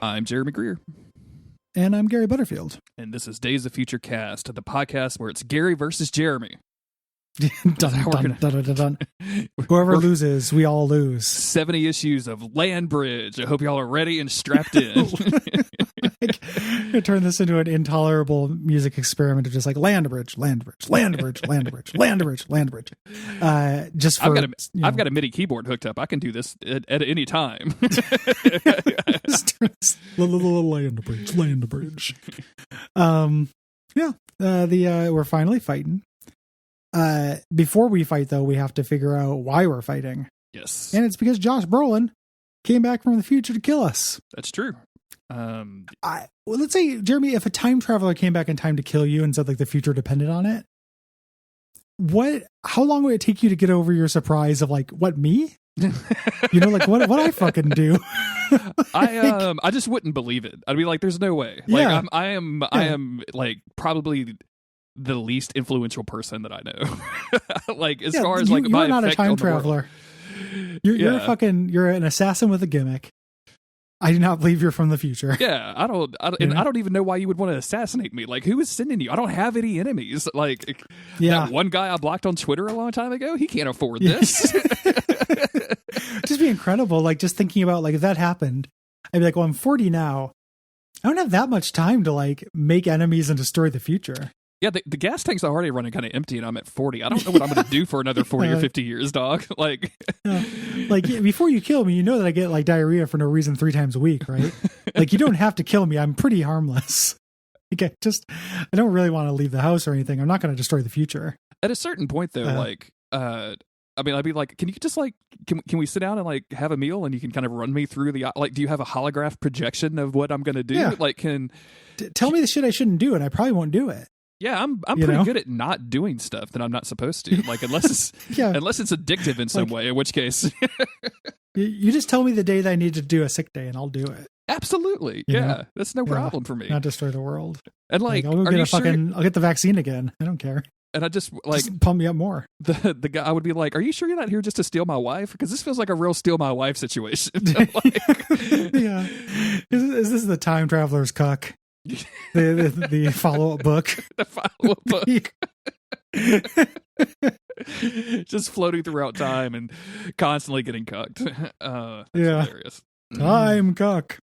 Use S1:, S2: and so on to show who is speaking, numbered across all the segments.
S1: I'm Jeremy Greer.
S2: And I'm Gary Butterfield.
S1: And this is Days of Future Cast, the podcast where it's Gary versus Jeremy.
S2: Whoever loses, we all lose.
S1: 70 issues of Land Bridge. I hope y'all are ready and strapped in.
S2: I turn this into an intolerable music experiment of just like Land Bridge, Land Bridge, Land Bridge, Land Bridge, Land Bridge, Land Bridge. Just for
S1: I've got a MIDI keyboard hooked up. I can do this at any time.
S2: Land Bridge, Land Bridge. We're finally fighting. Before we fight, though, we have to figure out why we're fighting.
S1: Yes.
S2: And it's because Josh Brolin came back from the future to kill us.
S1: That's true.
S2: Let's say, Jeremy, if a time traveler came back in time to kill you and said like the future depended on it, how long would it take you to get over your surprise of like, what, me? Like what I fucking do?
S1: I just wouldn't believe it. I'd be like, there's no way. Like I am like probably the least influential person that I know. Like as far as like
S2: you're
S1: my
S2: not a
S1: effect
S2: time
S1: on the
S2: traveler. You're an assassin with a gimmick. I do not believe you're from the future.
S1: Yeah, I don't even know why you would want to assassinate me. Like, who is sending you? I don't have any enemies. Like, that one guy I blocked on Twitter a long time ago, he can't afford this.
S2: Just be incredible. Like, just thinking about, like, if that happened, I'd be like, well, I'm 40 now. I don't have that much time to, like, make enemies and destroy the future.
S1: Yeah, the gas tank's already running kind of empty, and I'm at 40. I don't know what I'm going to do for another 40 or 50 years, dog. Like,
S2: before you kill me, you know that I get like diarrhea for no reason 3 times a week, right? Like, you don't have to kill me. I'm pretty harmless. Like, I don't really want to leave the house or anything. I'm not going to destroy the future.
S1: At a certain point, though, I'd be like, can you just like, can we sit down and like have a meal, and you can kind of run me through do you have a holograph projection of what I'm going to do? Yeah. Like,
S2: tell me the shit I shouldn't do, and I probably won't do it.
S1: Yeah, I'm pretty good at not doing stuff that I'm not supposed to. Like, unless it's unless it's addictive in some way, in which case
S2: you just tell me the day that I need to do a sick day and I'll do it.
S1: Absolutely. Yeah. That's no problem for me.
S2: Not destroy the world.
S1: And like
S2: I'll get the vaccine again. I don't care.
S1: And I just
S2: pump me up more.
S1: The guy, I would be like, are you sure you're not here just to steal my wife? Because this feels like a real steal my wife situation.
S2: Yeah. Is this the time traveler's cuck? The follow-up book.
S1: The follow-up book. Just floating throughout time and constantly getting cucked. That's hilarious.
S2: Time cuck.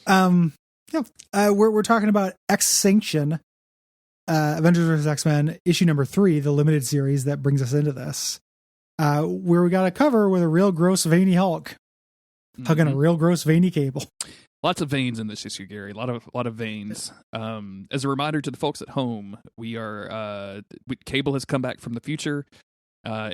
S2: We're talking about X-Sanction, Avengers vs. X-Men, issue number 3, the limited series that brings us into this. Where we got a cover with a real gross veiny Hulk hugging a real gross veiny Cable.
S1: Lots of veins in this issue, Gary. A lot of veins. As a reminder to the folks at home, Cable has come back from the future.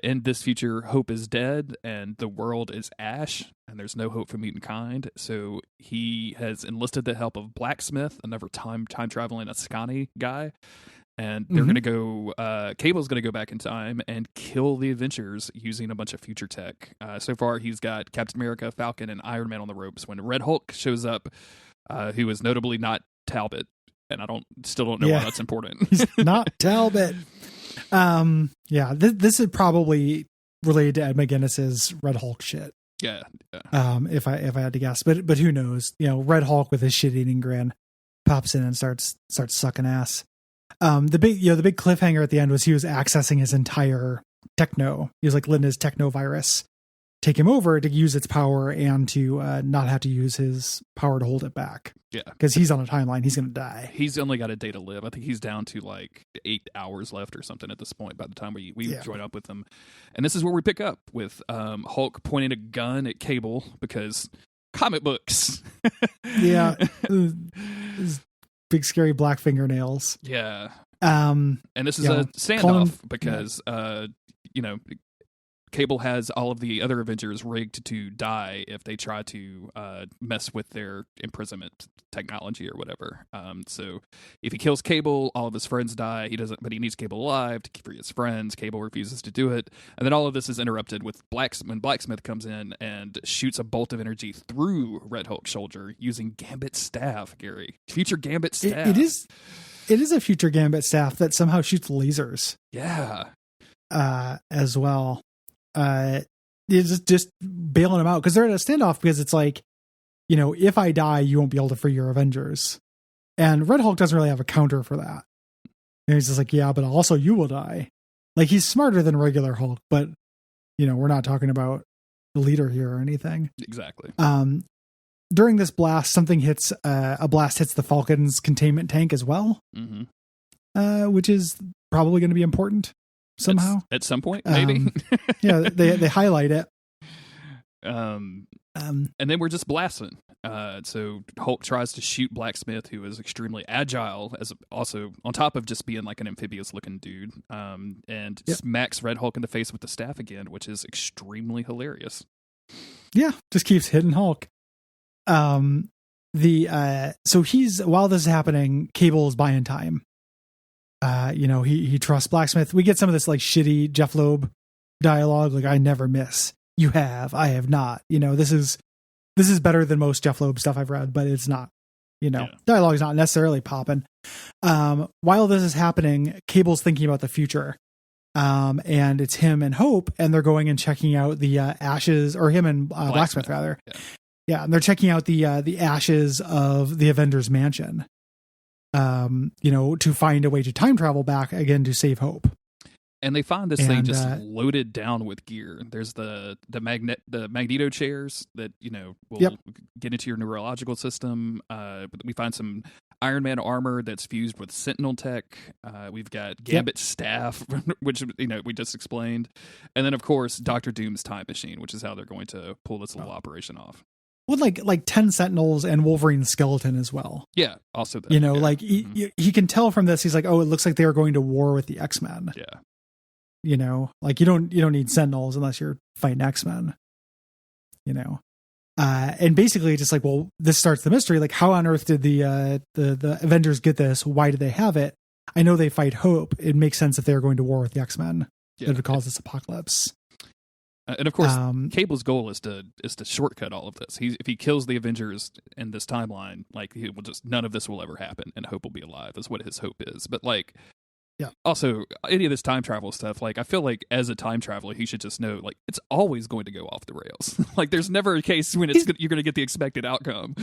S1: In this future, hope is dead, and the world is ash, and there's no hope for mutant kind. So he has enlisted the help of Blacksmith, another time traveling Ascani guy, and they're going to go. Cable's going to go back in time and kill the Avengers using a bunch of future tech. So far, he's got Captain America, Falcon, and Iron Man on the ropes. When Red Hulk shows up, who is notably not Talbot, and I still don't know why that's important.
S2: He's not Talbot. This is probably related to Ed McGuinness's Red Hulk shit.
S1: Yeah.
S2: If I had to guess, but who knows? Red Hulk with his shit-eating grin pops in and starts sucking ass. The big cliffhanger at the end was he was accessing his entire techno. He was like letting his techno virus take him over to use its power and to not have to use his power to hold it back. Yeah. Because he's on a timeline. He's going to die.
S1: He's only got a day to live. I think he's down to like 8 hours left or something at this point by the time we join up with him. And this is where we pick up with Hulk pointing a gun at Cable because comic books.
S2: Yeah. Big scary black fingernails.
S1: Yeah. And this is a standoff because Cable has all of the other Avengers rigged to die if they try to mess with their imprisonment technology or whatever. So if he kills Cable, all of his friends die. He doesn't, but he needs Cable alive to free his friends. Cable refuses to do it, and then all of this is interrupted with when Blacksmith comes in and shoots a bolt of energy through Red Hulk's shoulder using Gambit's staff. Gary, future Gambit staff.
S2: It is a future Gambit staff that somehow shoots lasers.
S1: Yeah.
S2: As well. It's just bailing them out because they're at a standoff because it's like, if I die, you won't be able to free your Avengers. And Red Hulk doesn't really have a counter for that. And he's just like, yeah, but also you will die. Like, he's smarter than regular Hulk, but, we're not talking about the leader here or anything.
S1: Exactly.
S2: During this blast, a blast hits the Falcon's containment tank as well, which is probably going to be important somehow.
S1: At some point, maybe.
S2: Yeah, they highlight it.
S1: And then we're just blasting. So Hulk tries to shoot Blacksmith, who is extremely agile, as also on top of just being like an amphibious looking dude, and smacks Red Hulk in the face with the staff again, which is extremely hilarious.
S2: Yeah, just keeps hitting Hulk. So while this is happening, Cable is buying time. He trusts Blacksmith. We get some of this like shitty Jeff Loeb dialogue, like, I never miss. You have, I have not. This is better than most Jeff Loeb stuff I've read, but it's not, dialogue is not necessarily popping. While this is happening, Cable's thinking about the future. And it's him and Hope, and they're going and checking out the ashes, or him and Blacksmith rather. Yeah, and they're checking out the ashes of the Avengers Mansion. To find a way to time travel back again to save Hope.
S1: And they find this thing just loaded down with gear. There's the Magneto chairs that will get into your neurological system. We find some Iron Man armor that's fused with Sentinel tech. We've got Gambit's staff, which we just explained, and then of course Doctor Doom's time machine, which is how they're going to pull this little operation off.
S2: With like 10 Sentinels and Wolverine's skeleton as well. Yeah,
S1: also that.
S2: He can tell from this. He's like, oh, it looks like they are going to war with the X-Men.
S1: Yeah.
S2: You don't need Sentinels unless you're fighting X-Men. And basically just like, well, this starts the mystery. Like, how on earth did the Avengers get this? Why did they have it? I know they fight Hope. It makes sense if they're going to war with the X-Men. That would cause this apocalypse.
S1: And of course, Cable's goal is to shortcut all of this. If he kills the Avengers in this timeline, like, he will none of this will ever happen, and Hope will be alive. Is what his hope is. But like, also, any of this time travel stuff, like, I feel like as a time traveler, he should just know, like, it's always going to go off the rails. Like, there's never a case when you're going to get the expected outcome.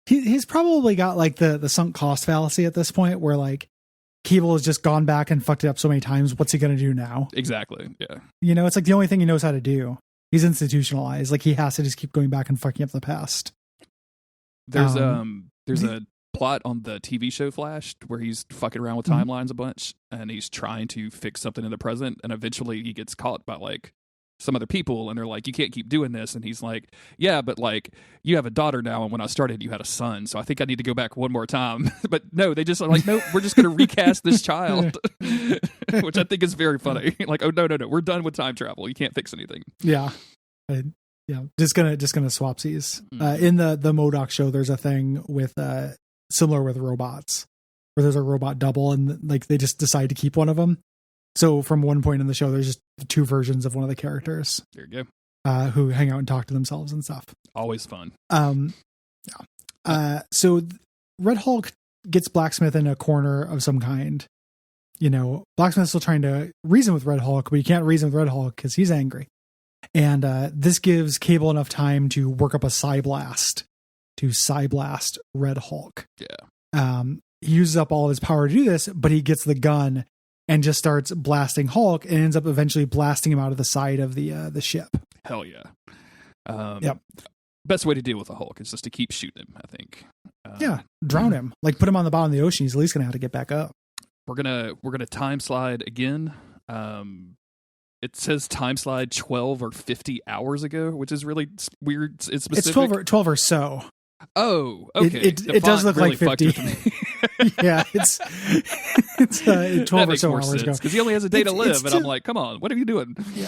S2: He's probably got like the sunk cost fallacy at this point, where like Cable has just gone back and fucked it up so many times. What's he going to do now?
S1: Exactly. Yeah.
S2: It's like the only thing he knows how to do. He's institutionalized. Like, he has to just keep going back and fucking up the past.
S1: There's a plot on the TV show Flash where he's fucking around with timelines a bunch, and he's trying to fix something in the present, and eventually he gets caught by like some other people, and they're like, you can't keep doing this, and he's like, yeah, but like, you have a daughter now, and when I started you had a son, so I think I need to go back one more time. But no, they just are like, no, we're just going to recast this child. Which I think is very funny. Like, oh no, we're done with time travel, you can't fix anything.
S2: Just gonna swapsies. In the MODOK show, there's a thing with similar with robots, where there's a robot double, and like they just decide to keep one of them. So from one point in the show, there's just two versions of one of the characters.
S1: There you go.
S2: Who hang out and talk to themselves and stuff.
S1: Always fun.
S2: So Red Hulk gets Blacksmith in a corner of some kind. Blacksmith's still trying to reason with Red Hulk, but he can't reason with Red Hulk because he's angry. And this gives Cable enough time to work up a Psyblast to Psyblast Red Hulk.
S1: Yeah.
S2: He uses up all of his power to do this, but he gets the gun and just starts blasting Hulk, and ends up eventually blasting him out of the side of the ship.
S1: Hell yeah. Best way to deal with a Hulk is just to keep shooting him, I think.
S2: Drown him. Like, put him on the bottom of the ocean. He's at least going to have to get back up.
S1: We're gonna time slide again. It says time slide 12 or 50 hours ago, which is really weird. It's specific.
S2: It's 12 or so.
S1: Oh, okay.
S2: It does look
S1: really
S2: like 50. Yeah, it's 12 or so hours ago.
S1: Because he only has a day to live, and I'm like, come on, what are you doing?
S2: Yeah.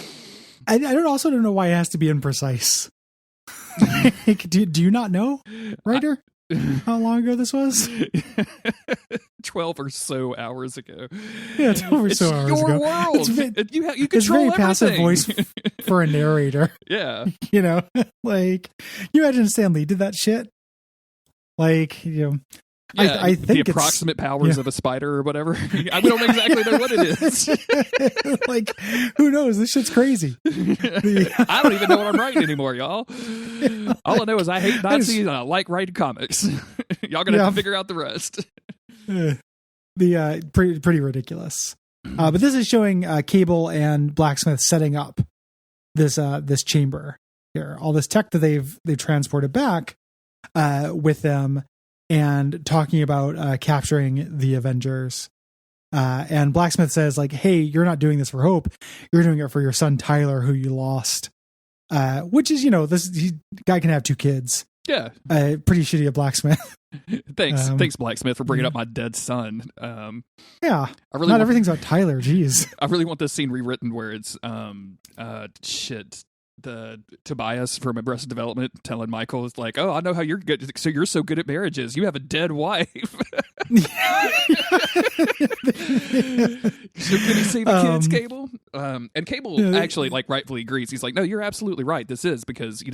S2: I don't know why it has to be imprecise. Do you not know, writer? How long ago this was?
S1: 12 or so hours ago.
S2: Yeah, 12 or so hours ago.
S1: It's your world. You control
S2: very passive voice for a narrator.
S1: Yeah.
S2: Like, you imagine Stan Lee did that shit? Like,
S1: Yeah,
S2: I think
S1: the
S2: it's,
S1: approximate powers of a spider or whatever. We don't exactly know what it is.
S2: like, who knows? This shit's crazy.
S1: I don't even know what I'm writing anymore, y'all. All I know is I hate Nazis and I like writing comics. Y'all gonna have to figure out the rest.
S2: Pretty ridiculous. But this is showing Cable and Blacksmith setting up this chamber here, all this tech that they've transported back with them, and talking about capturing the Avengers. And Blacksmith says, like, hey, you're not doing this for Hope, you're doing it for your son Tyler, who you lost. Which is, this guy can have 2 kids.
S1: Yeah.
S2: Pretty shitty of Blacksmith.
S1: Thanks, Blacksmith, for bringing up my dead son.
S2: Yeah, not everything's about Tyler. Jeez,
S1: I really want this scene rewritten where it's the Tobias from Arrested Development telling Michael, is like, oh, I know how you're good. So you're so good at marriages. You have a dead wife. So can you see the kids, Cable? And Cable actually, like, rightfully agrees. He's like, no, you're absolutely right. This is because,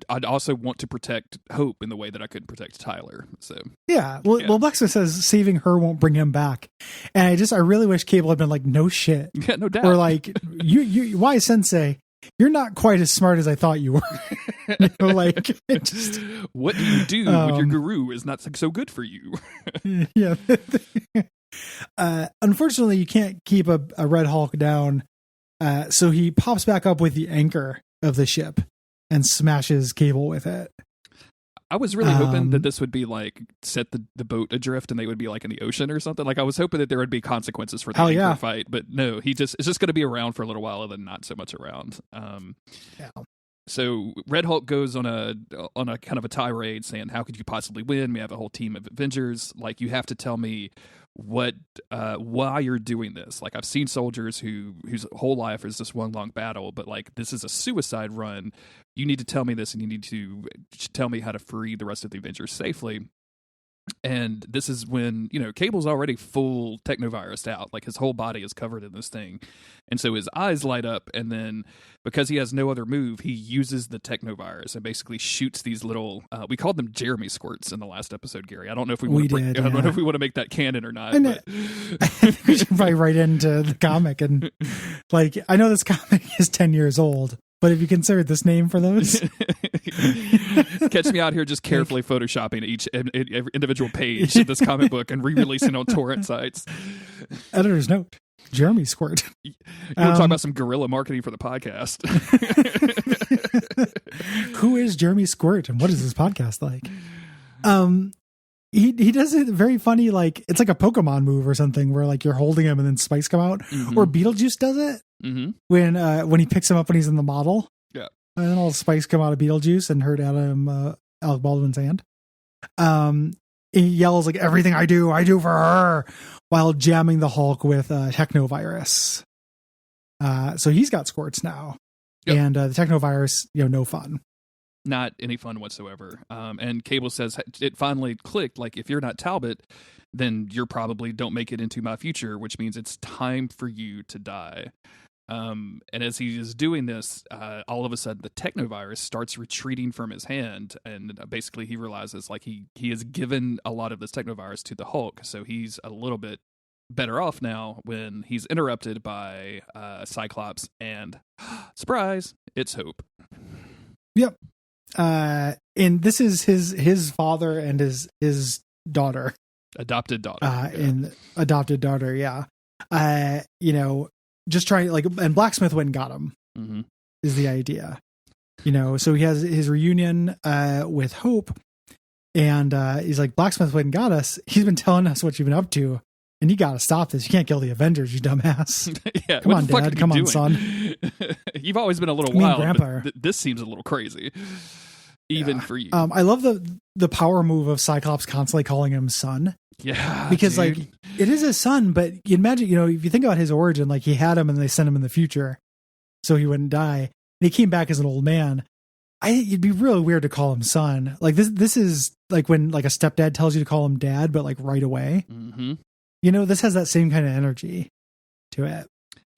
S1: I'd also want to protect Hope in the way that I couldn't protect Tyler. So
S2: well, Blacksmith says saving her won't bring him back, and I really wish Cable had been like, no shit,
S1: yeah, no doubt,
S2: or like, you why Sensei, you're not quite as smart as I thought you were. Like, just,
S1: what do you do when your guru is not so good for you?
S2: Yeah. Unfortunately, you can't keep a Red Hulk down. So he pops back up with the anchor of the ship and smashes Cable with it.
S1: I was really hoping that this would be like set the boat adrift and they would be like in the ocean or something. Like, I was hoping that there would be consequences for the anchor fight, but no, it's just going to be around for a little while and then not so much around. So Red Hulk goes on a kind of a tirade saying, how could you possibly win? We have a whole team of Avengers. Like, you have to tell me why you're doing this. Like, I've seen soldiers whose whole life is this one long battle, but like, this is a suicide run. You need to tell me this, and you need to tell me how to free the rest of the Avengers safely. And this is when, Cable's already full technovirused out. Like, his whole body is covered in this thing. And so his eyes light up, and then because he has no other move, he uses the technovirus and basically shoots these little, we called them Jeremy squirts in the last episode, Gary. I don't know if we want to make that canon or not. But.
S2: I think we should probably write into the comic. And like, I know this comic is 10 years old, but have you considered this name for those?
S1: Catch me out here just carefully photoshopping each individual page of this comic book and re-releasing on torrent sites.
S2: Editor's note: Jeremy Squirt.
S1: You want to talk about some guerrilla marketing for the podcast?
S2: Who is Jeremy Squirt, and what is this podcast like? He does it very funny, like it's like a Pokemon move or something, where like you're holding him and then spikes come out. Mm-hmm. Or Beetlejuice does it when he picks him up when he's in the model.
S1: Yeah,
S2: and then all the spikes come out of Beetlejuice and hurt Alec Baldwin's hand. He yells like, everything I do for her, while jamming the Hulk with Technovirus. So he's got squirts now. Yep. And the Technovirus, no fun.
S1: Not any fun whatsoever. And Cable says it finally clicked. Like, if you're not Talbot, then you're probably don't make it into my future, which means it's time for you to die. And as he is doing this, all of a sudden the technovirus starts retreating from his hand, and basically he realizes like he has given a lot of this technovirus to the Hulk, so he's a little bit better off now when he's interrupted by Cyclops, and surprise, it's Hope.
S2: Yep. And this is his father and his daughter.
S1: Adopted daughter.
S2: And adopted daughter, yeah. Just trying, like, and Blacksmith went and got him, is the idea. So he has his reunion with Hope, and he's like, Blacksmith went and got us. He's been telling us what you've been up to, and you got to stop this. You can't kill the Avengers, you dumbass.
S1: Yeah,
S2: come on, Dad. Come on, son.
S1: You've always been a little wild.
S2: Grandpa.
S1: But this seems a little crazy, even for you.
S2: I love the power move of Cyclops constantly calling him son.
S1: Yeah,
S2: because
S1: dude.
S2: like it is his son, but you imagine, if you think about his origin, like he had him and they sent him in the future so he wouldn't die. And he came back as an old man. It'd be really weird to call him son. Like this is like when like a stepdad tells you to call him dad, but like right away. Mm-hmm. This has that same kind of energy to it.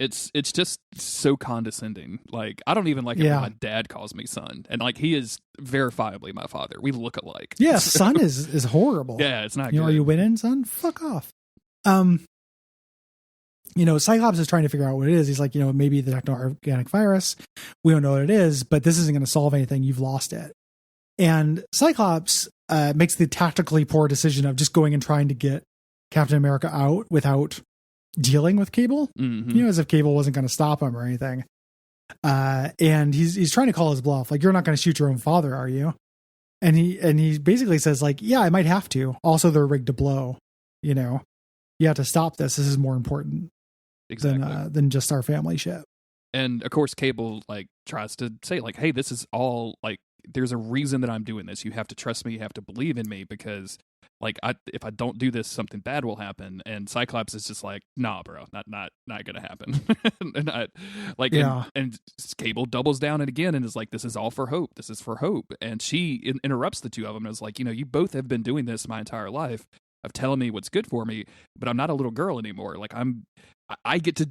S1: It's just so condescending. Like, I don't even like it when my dad calls me son, and like he is verifiably my father. We look alike.
S2: Yeah, son is horrible.
S1: Yeah, it's not.
S2: You
S1: good.
S2: know, are you winning, son? Fuck off. Cyclops is trying to figure out what it is. He's like, maybe the techno-organic virus. We don't know what it is, but this isn't going to solve anything. You've lost it. And Cyclops makes the tactically poor decision of just going and trying to get Captain America out without dealing with Cable, as if Cable wasn't going to stop him or anything. And he's trying to call his bluff. Like, you're not going to shoot your own father, are you? And he basically says, like, yeah, I might have to. Also, they're rigged to blow. You have to stop this. This is more important than just our family shit. And
S1: of course, Cable like tries to say like, hey, this is all like, there's a reason that I'm doing this. You have to trust me. You have to believe in me, because like if I don't do this, something bad will happen. And Cyclops is just like, nah, bro, not gonna happen. And Cable doubles down and again and is like, this is all for Hope. This is for Hope. And she interrupts the two of them and is like, you both have been doing this my entire life of telling me what's good for me, but I'm not a little girl anymore. Like I get to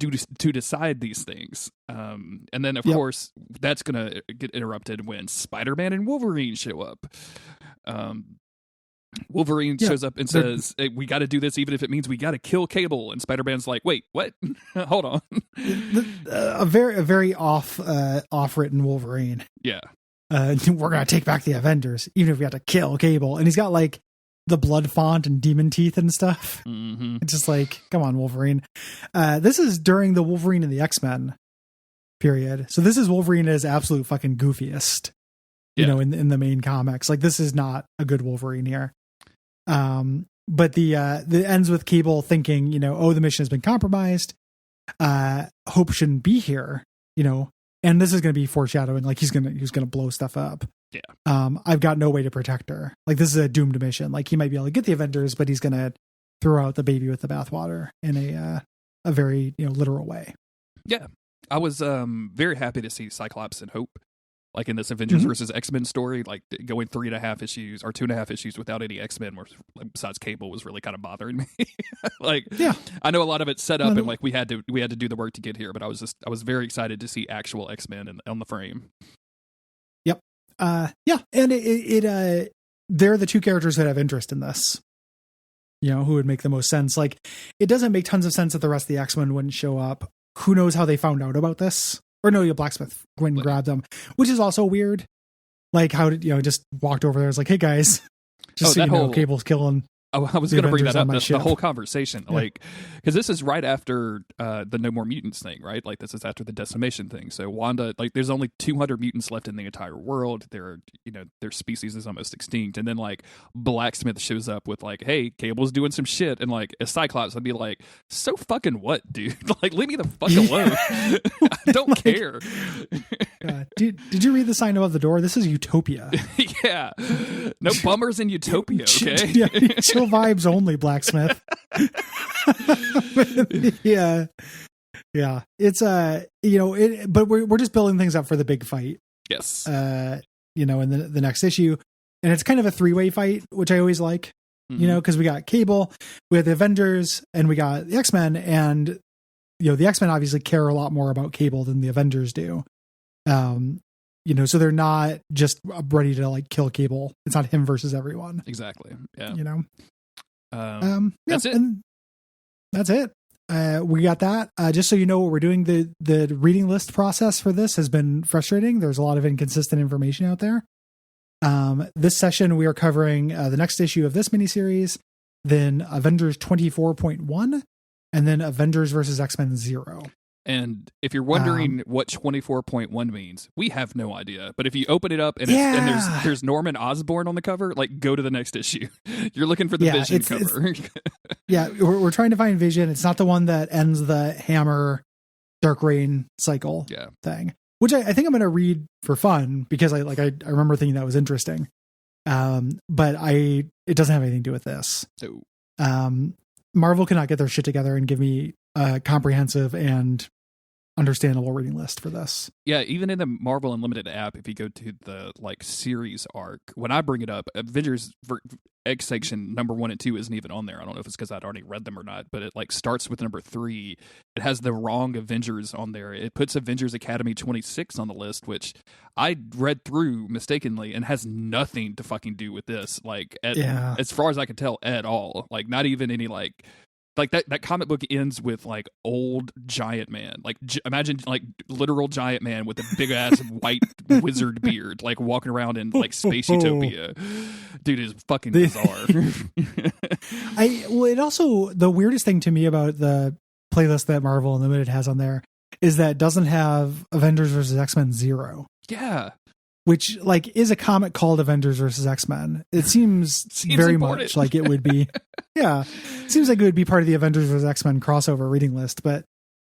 S1: decide these things. And then of course that's gonna get interrupted when Spider-Man and Wolverine show up. Wolverine shows up and says, hey, we got to do this even if it means we got to kill Cable. And Spider-Man's like, wait, what? Hold on.
S2: A very off-written Wolverine.
S1: Yeah.
S2: We're going to take back the Avengers, even if we have to kill Cable. And he's got like the blood font and demon teeth and stuff.
S1: Mm-hmm.
S2: It's just like, come on, Wolverine. This is during the Wolverine and the X-Men period. So this is Wolverine at his absolute fucking goofiest, in the main comics. Like, this is not a good Wolverine here. But the ends with Cable thinking, the mission has been compromised. Hope shouldn't be here, and this is going to be foreshadowing. Like, he's going to blow stuff up.
S1: Yeah.
S2: I've got no way to protect her. Like, this is a doomed mission. Like, he might be able to get the Avengers, but he's going to throw out the baby with the bathwater in a very, literal way.
S1: Yeah. I was very happy to see Cyclops and Hope, like in this Avengers versus X-Men story, like going 3.5 issues or 2.5 issues without any X-Men, besides Cable, was really kind of bothering me. Like, yeah, I know a lot of it's set up and like we had to do the work to get here, but I was very excited to see actual X-Men on the frame.
S2: Yep. And it they're the two characters that have interest in this. Who would make the most sense. Like, it doesn't make tons of sense that the rest of the X-Men wouldn't show up. Who knows how they found out about this? Or no, Blacksmith went and grabbed them, which is also weird. Like, how did, just walked over there. It's like, hey guys, just Cable's killing.
S1: I was going to bring that up. The whole conversation, like, because this is right after the No More Mutants thing, right? Like, this is after the decimation thing. So Wanda, like, there's only 200 mutants left in the entire world. Their species is almost extinct. And then like Blacksmith shows up with like, hey, Cable's doing some shit, and like as Cyclops, I'd be like, so fucking what, dude? Like, leave me the fuck alone. I don't care.
S2: Did you read the sign above the door? This is Utopia.
S1: Yeah, no bummers in Utopia. Okay.
S2: Chill vibes only, Blacksmith. Yeah. It's but we're just building things up for the big fight.
S1: Yes.
S2: In the next issue, and it's kind of a 3-way fight, which I always like. Because we got Cable, we have the Avengers, and we got the X-Men, and the X-Men obviously care a lot more about Cable than the Avengers do. So they're not just ready to like kill Cable. It's not him versus everyone.
S1: Exactly. Yeah.
S2: That's it. That's it. We got that. Just so you know, what we're doing, the reading list process for this has been frustrating. There's a lot of inconsistent information out there. This session, we are covering the next issue of this miniseries, then Avengers 24.1, and then Avengers versus X-Men 0.
S1: And if you're wondering what 24.1 means, we have no idea. But if you open it up and there's Norman Osborn on the cover, like, go to the next issue. You're looking for the Vision cover.
S2: We're trying to find Vision. It's not the one that ends the Hammer Dark Reign cycle thing, which I think I'm going to read for fun because I remember thinking that was interesting. But it doesn't have anything to do with this.
S1: No.
S2: Marvel cannot get their shit together and give me comprehensive and understandable reading list for this.
S1: Yeah, even in the Marvel Unlimited app, if you go to the like series arc, when I bring it up, Avengers X-Sanction number 1 and 2 isn't even on there. I don't know if it's because I'd already read them or not, but it like starts with number 3. It has the wrong Avengers on there. It puts Avengers Academy 26 on the list, which I read through mistakenly and has nothing to fucking do with this. Like, as far as I can tell, at all. Like, not even any like that comic book ends with like old giant man, like imagine like literal giant man with a big ass white wizard beard, like walking around in like space Utopia. Dude, is fucking bizarre.
S2: It also, the weirdest thing to me about the playlist that Marvel Unlimited has on there is that it doesn't have Avengers vs. X-Men 0.
S1: Yeah.
S2: Which like is a comic called Avengers vs. X-Men. It seems very
S1: important.
S2: much like it would be. Yeah, seems like it would be part of the Avengers vs. X-Men crossover reading list. But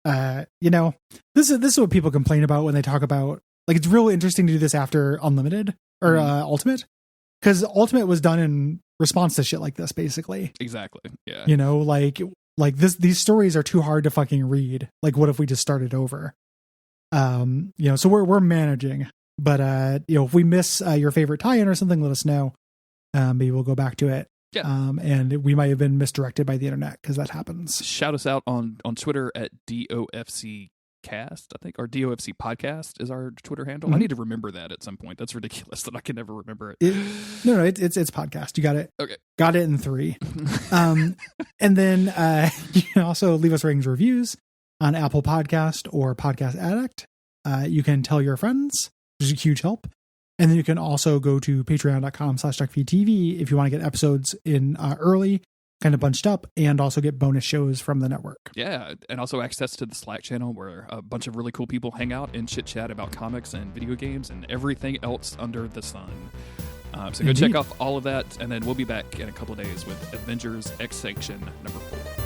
S2: this is what people complain about when they talk about, like, it's really interesting to do this after Unlimited or Ultimate, because Ultimate was done in response to shit like this, basically.
S1: Exactly. Yeah.
S2: Like these stories are too hard to fucking read. Like, what if we just started over? So we're managing. But, if we miss your favorite tie-in or something, let us know. Maybe we'll go back to it.
S1: Yeah.
S2: And we might have been misdirected by the internet, because that happens.
S1: Shout us out on Twitter at DOFC Cast, I think, or DOFC Podcast is our Twitter handle. I need to remember that at some point. That's ridiculous that I can never remember it.
S2: It's podcast. You got it.
S1: Okay.
S2: Got it in 3. And then you can also leave us ratings, reviews on Apple Podcast or Podcast Addict. You can tell your friends, which is a huge help. And then you can also go to patreon.com/Duckfeed.tv if you want to get episodes in early, kind of bunched up, and also get bonus shows from the network.
S1: Yeah, and also access to the Slack channel where a bunch of really cool people hang out and chit-chat about comics and video games and everything else under the sun. So go check off all of that, and then we'll be back in a couple of days with Avengers X-Sanction number 4.